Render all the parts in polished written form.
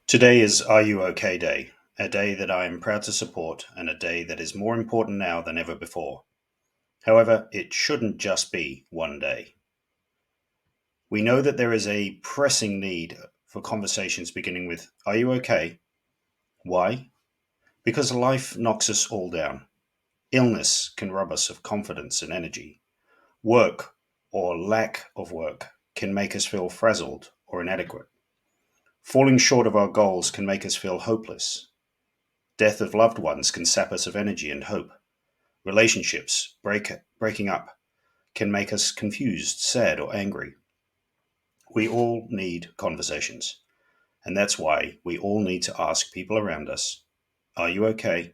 Today is Are You OK Day, a day that I am proud to support and a day that is more important now than ever before. However, it shouldn't just be one day. We know that there is a pressing need for conversations beginning with Are you OK? Why? Because life knocks us all down. Illness can rob us of confidence and energy. Work or lack of work can make us feel frazzled or inadequate. Falling short of our goals can make us feel hopeless. Death of loved ones can sap us of energy and hope. Relationships breaking up can make us confused, sad, or angry. We all need conversations, and that's why we all need to ask people around us, Are you okay?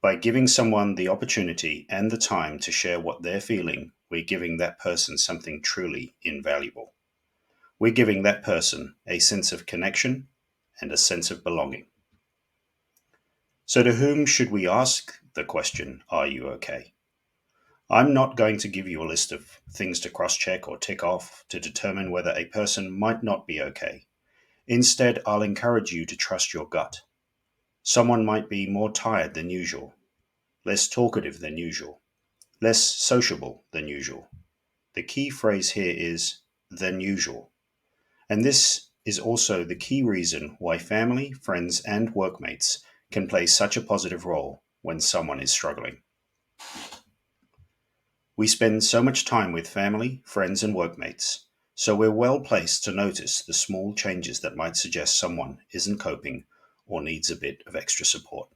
By giving someone the opportunity and the time to share what they're feeling, we're giving that person something truly invaluable. We're giving that person a sense of connection and a sense of belonging. So, to whom should we ask the question, Are you okay? I'm not going to give you a list of things to cross check or tick off to determine whether a person might not be okay. Instead, I'll encourage you to trust your gut. Someone might be more tired than usual, less talkative than usual, less sociable than usual. The key phrase here is than usual. And this is also the key reason why family, friends, and workmates can play such a positive role when someone is struggling. We spend so much time with family, friends, and workmates, so we're well placed to notice the small changes that might suggest someone isn't coping or needs a bit of extra support.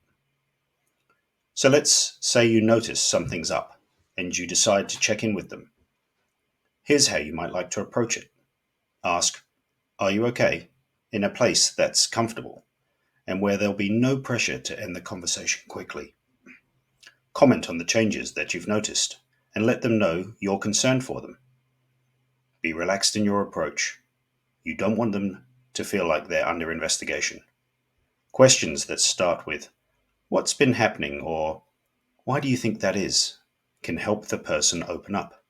So let's say you notice something's up and you decide to check in with them. Here's how you might like to approach it. Ask, Are you okay? In a place that's comfortable and where there'll be no pressure to end the conversation quickly. Comment on the changes that you've noticed and let them know you're concerned for them. Be relaxed in your approach. You don't want them to feel like they're under investigation. Questions that start with, What's been happening? Or Why do you think that is? Can help the person open up.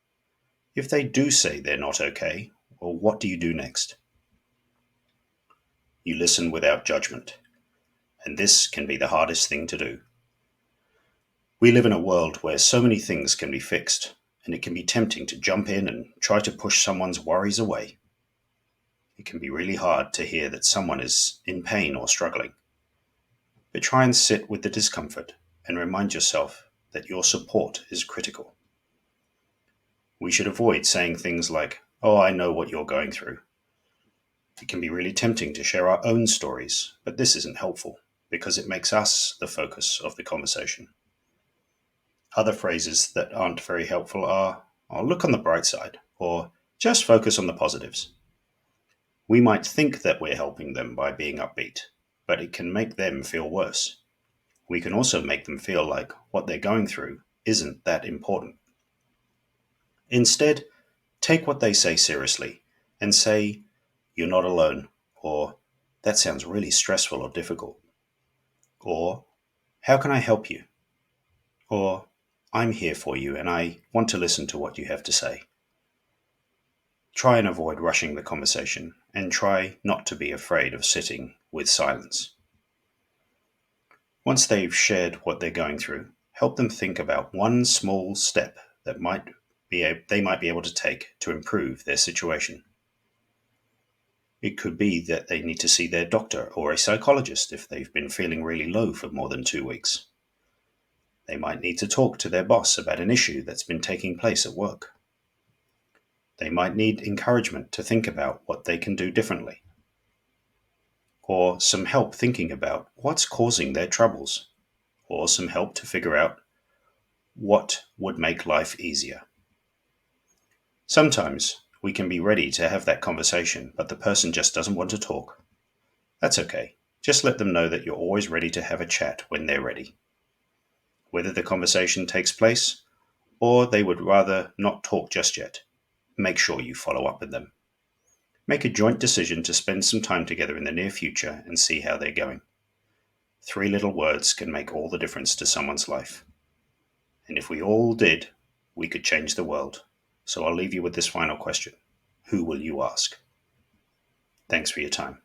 If they do say they're not okay, well, what do you do next? You listen without judgment. And this can be the hardest thing to do. We live in a world where so many things can be fixed, and it can be tempting to jump in and try to push someone's worries away. It can be really hard to hear that someone is in pain or struggling. But try and sit with the discomfort and remind yourself that your support is critical. We should avoid saying things like, Oh, I know what you're going through. It can be really tempting to share our own stories, but this isn't helpful because it makes us the focus of the conversation. Other phrases that aren't very helpful are, Oh, look on the bright side, or just focus on the positives. We might think that we're helping them by being upbeat, but it can make them feel worse. We can also make them feel like what they're going through isn't that important. Instead, take what they say seriously and say, You're not alone, or That sounds really stressful or difficult, or How can I help you? Or I'm here for you and I want to listen to what you have to say. Try and avoid rushing the conversation and try not to be afraid of sitting with silence. Once they've shared what they're going through, help them think about one small step that they might be able to take to improve their situation. It could be that they need to see their doctor or a psychologist if they've been feeling really low for more than 2 weeks. They might need to talk to their boss about an issue that's been taking place at work. They might need encouragement to think about what they can do differently, or some help thinking about what's causing their troubles, or some help to figure out what would make life easier. Sometimes we can be ready to have that conversation, but the person just doesn't want to talk. That's okay. Just let them know that you're always ready to have a chat when they're ready. Whether the conversation takes place or they would rather not talk just yet, make sure you follow up with them. Make a joint decision to spend some time together in the near future and see how they're going. 3 little words can make all the difference to someone's life. And if we all did, we could change the world. So I'll leave you with this final question. Who will you ask? Thanks for your time.